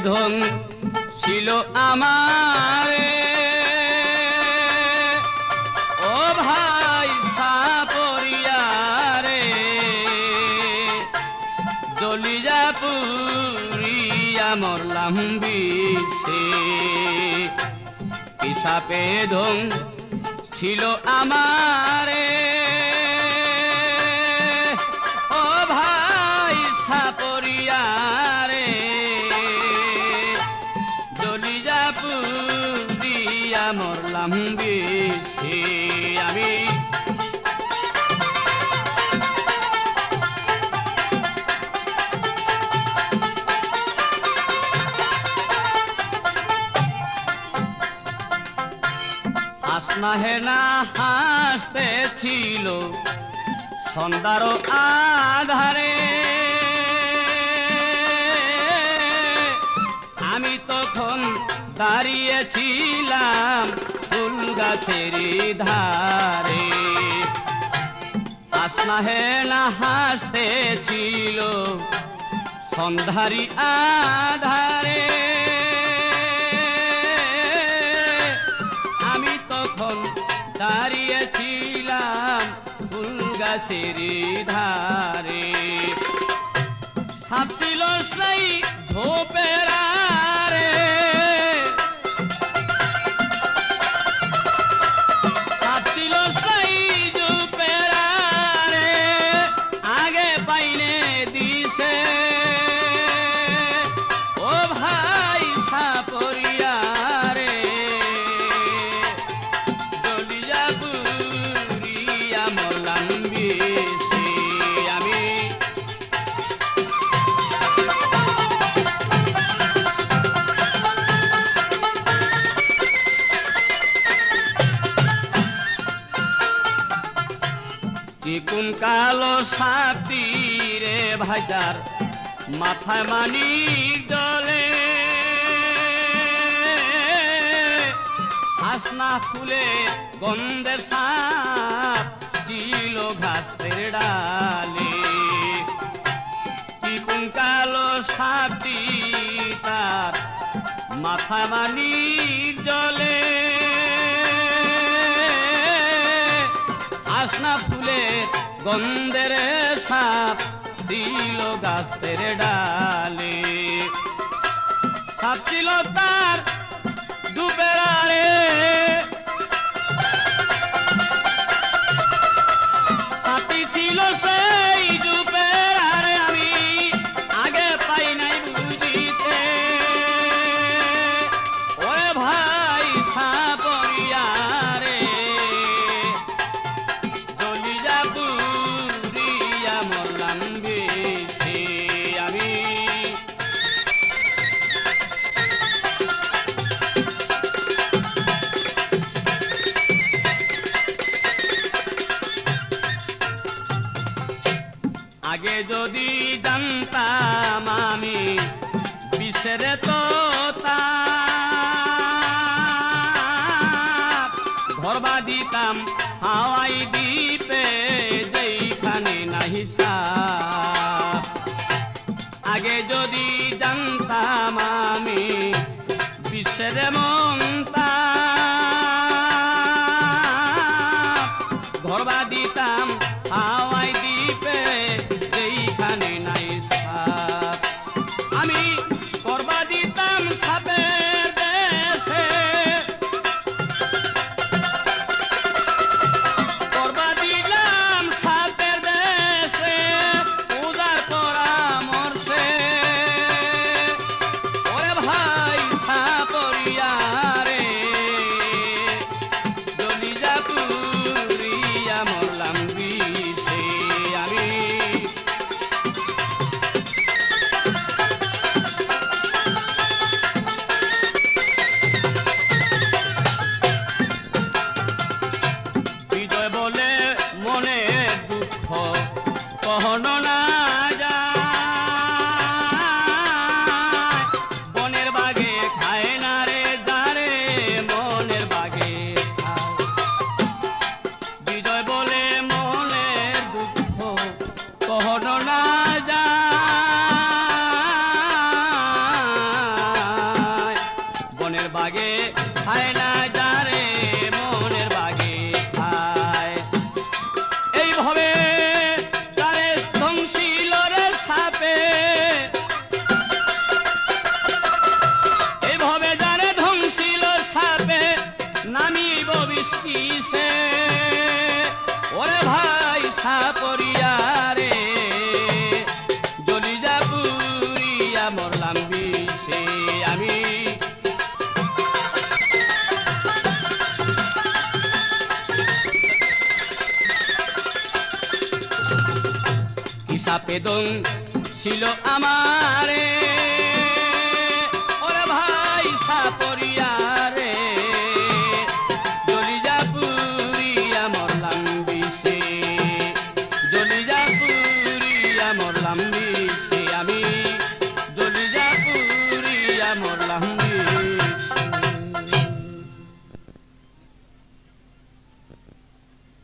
ধন ছিল আমারে ও ভাই সাপরিয়ারে জলিয়া পুরিয়া মরলাম বিষে পিসাপে ধন ছিল আমারে ও ভাই সাপরিয়ারে জলিয়া পুরিয়া মরলাম বিষে আমি হাসনা হেনা হাসতেছিল সন্ধ্যার আধারে আমি তখন দাঁড়িয়েছিলাম ফুল গাছের ধারে হাসনা হেনা হাসতেছিল সন্ধ্যারি আধারে দাঁড়িয়েছিলাম ফুল গাছের ধারে সাপ ছিল সেই ঝোপের আড়ে সাপ ছিল সেই ঝোপের আড়ে আগে পাইনে দিছে ও ভাই সাপরিয়ারে কোন কালো সাপটি রে ভাইটার মাথায় মানিক জলে হাসনা ফুলে গন্ধের সাপ ছিল ঘাসের ডালে কোন কালো সাপটি তার মাথায় মানিক জলে হাসনা ফুলে গন্ধের সাপ ছিল গাছের ডালে সাপ ছিল তার ডুবের আড়ে সাপটি ছিল সেই ডুবের আড়ে আমি আগে পাই নাই বুঝিতে ওরে ভাই সাপরিয়ারে আগে যদি জানতাম আমি বিষের তো ঘরবা দিতাম হাওয়াই দ্বীপে যেখানে নাহি সাপ আগে যদি জানতাম আমি বিষের মনতা ঘরবা দিতাম হাওয়াই দ্বীপে যেখানে নাই সাপ আমি করবা দিতাম সাপের দেশে করবা দিলাম সাপের দেশে পূজার পরামর্শে ওরে ভাই সাপরিয়ারে মনের বাগে খায় না যারে মনের বাগে খায় এইভাবে তারে ধ্বংসিল রে সাপে এইভাবে যারে ধ্বংসিল সাপে নামিব বিস্কিসে ওরে ভাই সাপরিয়া রে জলি যা পুরিয়া মরলাম বিষে আমি সাপে ছিল আমারে ওরে ভাই সাপরি